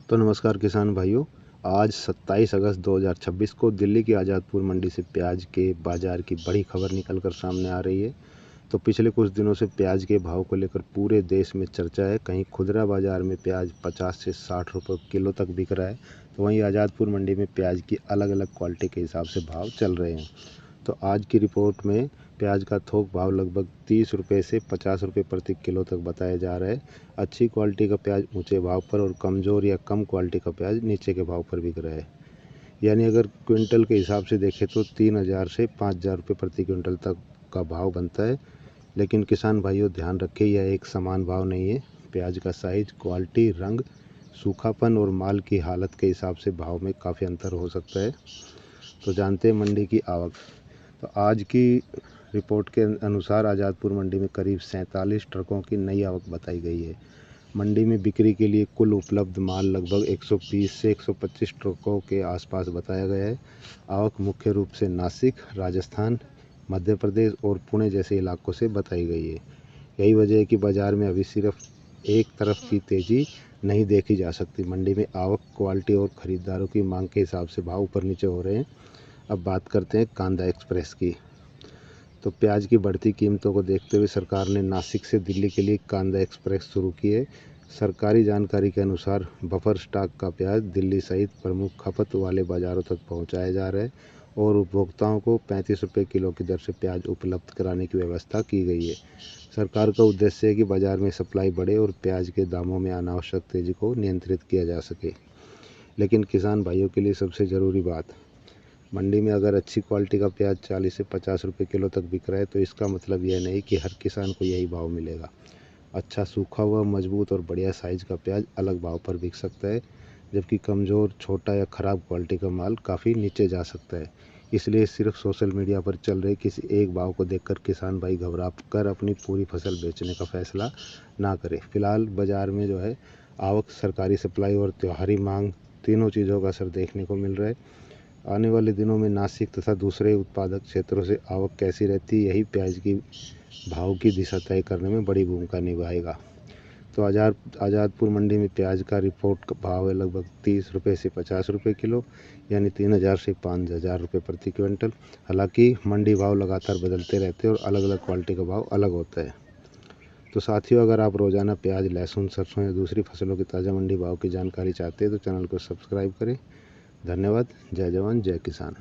तो नमस्कार किसान भाइयों। आज 27 अगस्त 2026 को दिल्ली की आज़ादपुर मंडी से प्याज के बाज़ार की बड़ी खबर निकल कर सामने आ रही है। तो पिछले कुछ दिनों से प्याज के भाव को लेकर पूरे देश में चर्चा है। कहीं खुदरा बाज़ार में प्याज 50 से 60 रुपये किलो तक बिक रहा है, तो वहीं आज़ादपुर मंडी में प्याज की अलग अलग क्वालिटी के हिसाब से भाव चल रहे हैं। तो आज की रिपोर्ट में प्याज का थोक भाव लगभग 30 रुपये से 50 रुपये प्रति किलो तक बताया जा रहा है। अच्छी क्वालिटी का प्याज ऊंचे भाव पर और कमज़ोर या कम क्वालिटी का प्याज नीचे के भाव पर बिक रहा है। यानी अगर क्विंटल के हिसाब से देखें तो 3000 से 5000 रुपये प्रति क्विंटल तक का भाव बनता है। लेकिन किसान भाइयों ध्यान रखें, यह एक समान भाव नहीं है। प्याज का साइज, क्वालिटी, रंग, सूखापन और माल की हालत के हिसाब से भाव में काफ़ी अंतर हो सकता है। तो जानते हैं मंडी की आवक। तो आज की रिपोर्ट के अनुसार आज़ादपुर मंडी में करीब 47 ट्रकों की नई आवक बताई गई है। मंडी में बिक्री के लिए कुल उपलब्ध माल लगभग 120 से 125 ट्रकों के आसपास बताया गया है। आवक मुख्य रूप से नासिक, राजस्थान, मध्य प्रदेश और पुणे जैसे इलाकों से बताई गई है। यही वजह है कि बाज़ार में अभी सिर्फ एक तरफ की तेज़ी नहीं देखी जा सकती। मंडी में आवक, क्वालिटी और ख़रीदारों की मांग के हिसाब से भाव ऊपर नीचे हो रहे हैं। अब बात करते हैं कांदा एक्सप्रेस की। तो प्याज की बढ़ती कीमतों को देखते हुए सरकार ने नासिक से दिल्ली के लिए कांदा एक्सप्रेस शुरू की है। सरकारी जानकारी के अनुसार बफर स्टॉक का प्याज दिल्ली सहित प्रमुख खपत वाले बाज़ारों तक पहुंचाया जा रहा है और उपभोक्ताओं को 35 रुपये किलो की दर से प्याज उपलब्ध कराने की व्यवस्था की गई है। सरकार का उद्देश्य है कि बाज़ार में सप्लाई बढ़े और प्याज के दामों में अनावश्यक तेज़ी को नियंत्रित किया जा सके। लेकिन किसान भाइयों के लिए सबसे ज़रूरी बात, मंडी में अगर अच्छी क्वालिटी का प्याज 40 से 50 रुपये किलो तक बिक रहा है तो इसका मतलब यह नहीं कि हर किसान को यही भाव मिलेगा। अच्छा सूखा हुआ, मजबूत और बढ़िया साइज़ का प्याज अलग भाव पर बिक सकता है, जबकि कमज़ोर, छोटा या ख़राब क्वालिटी का माल काफ़ी नीचे जा सकता है। इसलिए सिर्फ सोशल मीडिया पर चल रहे किसी एक भाव को देखकर किसान भाई घबरा कर अपनी पूरी फसल बेचने का फैसला ना करें। फिलहाल बाज़ार में जो है आवक, सरकारी सप्लाई और त्योहारी मांग, तीनों चीज़ों का असर देखने को मिल रहा है। आने वाले दिनों में नासिक तथा दूसरे उत्पादक क्षेत्रों से आवक कैसी रहती है, यही प्याज की भाव की दिशा तय करने में बड़ी भूमिका निभाएगा। तो आज़ादपुर मंडी में प्याज का रिपोर्ट का भाव है लगभग 30 रुपये से 50 रुपये किलो, यानी 3000 से 5000 रुपये प्रति क्विंटल। हालांकि मंडी भाव लगातार बदलते रहते हैं और अलग अलग क्वालिटी का भाव अलग होता है। तो साथियों, अगर आप रोज़ाना प्याज, लहसुन, सरसों या दूसरी फसलों की ताज़ा मंडी भाव की जानकारी चाहते हैं तो चैनल को सब्सक्राइब करें। धन्यवाद। जय जवान, जय किसान।